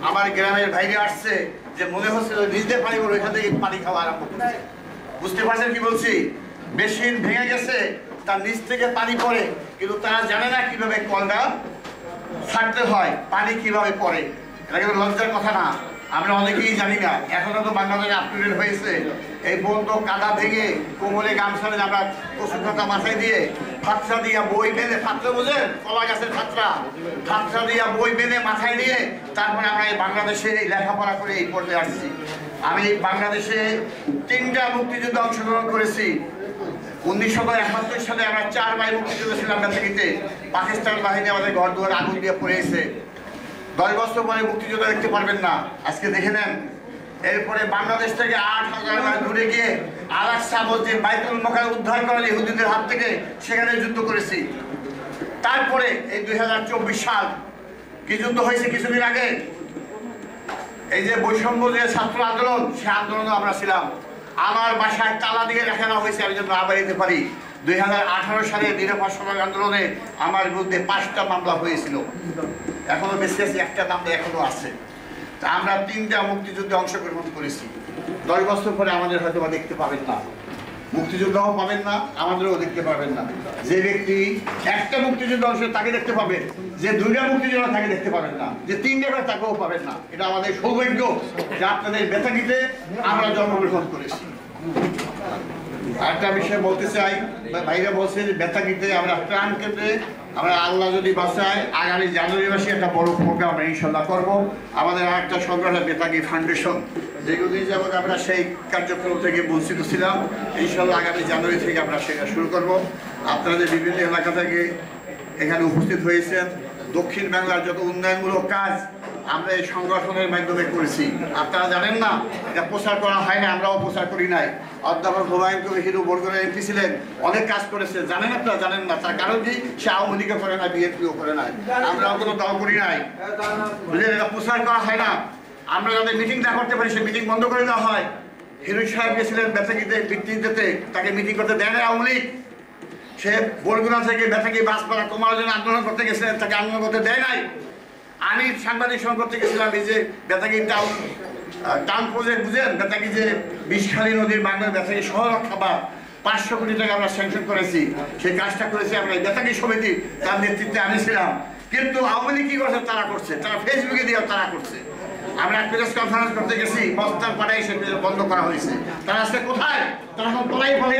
আমার গ্রামের বাইরে আসছে যে মনে হচ্ছে নিজে পানি বলে ওইখান থেকে পানি খাওয়া আরম্ভ করছে। বুঝতে পারছেন কি বলছি? মেশিন ভেঙে গেছে, তার নিচ থেকে পানি পড়ে, কিন্তু তারা জানে না কিভাবে কলটা ছাড়তে হয়, পানি কিভাবে পড়ে। এটা কিন্তু লজ্জার কথা না, আমরা অনেকেই জানি না। এখনো তো বাংলাদেশে আপডেট হয়েছে, এই বন্ধ কাদা ভেঙে কোমরে গামছা আমরা কচুর পাতা মাথায় দিয়ে ফাতরা দিয়া বই বেঁধে, ফাতরা বোঝেন, কলা গাছের ফাতরা দিয়া বই বেঁধে মাথায় নিয়ে তারপরে আমরা এই বাংলাদেশে এই লেখাপড়া করে এই পর্যায়ে আসছি। আমি বাংলাদেশে 3টা মুক্তিযুদ্ধে অংশগ্রহণ করেছি। 1971 সালে আমরা 4 ভাই মুক্তিযুদ্ধ ছিলাম বেতাগিতে। পাকিস্তান বাহিনী আমাদের ঘর দুয়ার আগুন দিয়ে পড়েছে। 10 বছর পরে মুক্তিযুদ্ধ দেখতে পারবেন না, আজকে দেখে নেন। এরপরে বাংলাদেশ থেকে 8000 মাইল দূরে গিয়ে আল-আকসা মসজিদ বাইতুল মুকাদ্দাস উদ্ধার করেন ইহুদিদের হাত থেকে, সেখানে যুদ্ধ করেছি। তারপরে এই 2024 সাল কি যুদ্ধ হয়েছে কিছুদিন আগে, এই যে বৈষম্য যে ছাত্র আন্দোলন, সে আন্দোলনে আমরা ছিলাম। আমার বাসায় তালা দিয়ে রাখানো হয়েছে, আমি যেন আবার যেতে পারি। 2018 সালে নিরাপদ সমাজ আন্দোলনে আমার বিরুদ্ধে 5টা মামলা হয়েছিল, এখনো বেশি আছে, একটা মামলা এখনো আছে। তা আমরা 3টা মুক্তিযুদ্ধে অংশগ্রহণ করেছি। 10 বছর পরে আমাদের হয়তো দেখতে পাবেন না, মুক্তিযোদ্ধাও পাবেন না, আমাদেরও দেখতে পাবেন না। যে ব্যক্তি একটা মুক্তিযুদ্ধ অংশ তাকে দেখতে পাবেন, যে 2টা মুক্তিযোদ্ধা তাকে দেখতে পাবেন না, যে 3টা তাকেও পাবেন না। এটা আমাদের সৌভাগ্য যে আপনাদের বেতাগিতে আমরা জন্মগ্রহণ করেছি। আরেকটা বিষয় বলতে চাই, ভাইরা বলছে যে বেতাগিতে আমরা প্রাণ কেন্দ্রে আমরা আল্লাহ যদি বাঁচায় আগামী জানুয়ারি মাসে একটা বড় প্রোগ্রাম আমরা ইনশাল্লাহ করবো। আমাদের আরেকটা সংগঠন বেতাগি ফাউন্ডেশন, যেগুলি যেমন আমরা সেই কার্যক্রম থেকে বঞ্চিত ছিলাম, ইনশাল্লাহ আগামী জানুয়ারি থেকে আমরা সেটা শুরু করব। আপনাদের বিভিন্ন এলাকা থেকে এখানে উপস্থিত হয়েছেন। দক্ষিণ বাংলার যত উন্নয়নমূলক কাজ আমরা এই সংগঠনের মাধ্যমে করেছি। আপনারা জানেন না, এটা প্রচার করা হয় না, আমরাও প্রচার করি নাই। অধ্যাপক হুমায়ুন কবির হিরু বরগুনার এমপি ছিলেন, অনেক কাজ করেছে, জানেন আপনারা জানেন না। তার কারণ কি, সে আওয়ামী লীগও করে না, বিএনপিও করে নাই, আমরাও কোনো দল করি নাই, বুঝলেন? এটা প্রচার করা হয় না। আমরা যাদের মিটিং না করতে পারি, সে মিটিং বন্ধ করে দেওয়া হয়। হিরু সাহেব গেছিলেন বেতাগিতে বৃত্তি দিতে, তাকে মিটিং করতে দেয় না আওয়ামী লীগ। সে বরগুনা থেকে বেতাগি বাস ভাড়া কমানোর জন্য আন্দোলন করতে গেছিলেন, তাকে আন্দোলন করতে দেয় নাই। আমি সাংবাদিক সংঘ করতে গেছিলাম, এই যে বেতাগি টাউন প্রজেক্ট বুঝেন, বেতাগি যে বিষখালী নদীর বাংলার বেতাগি শহর খাবার 500 কোটি টাকা আমরা স্যাংশন করেছি। সেই কাজটা করেছি আমরা বেতাগি সমিতি, তার নেতৃত্বে আনিছিলাম। কিন্তু আওয়ামী লীগ কি করছে, তারা করছে, তারা ফেসবুকে দিয়ে তারা করছে। আমরা প্রেস কনফারেন্স করতে গেছি, বস্তার পাড়ায় সে বন্ধ করা হয়েছে। তারা আজকে কোথায়? তারা এখন তোলাই ফলে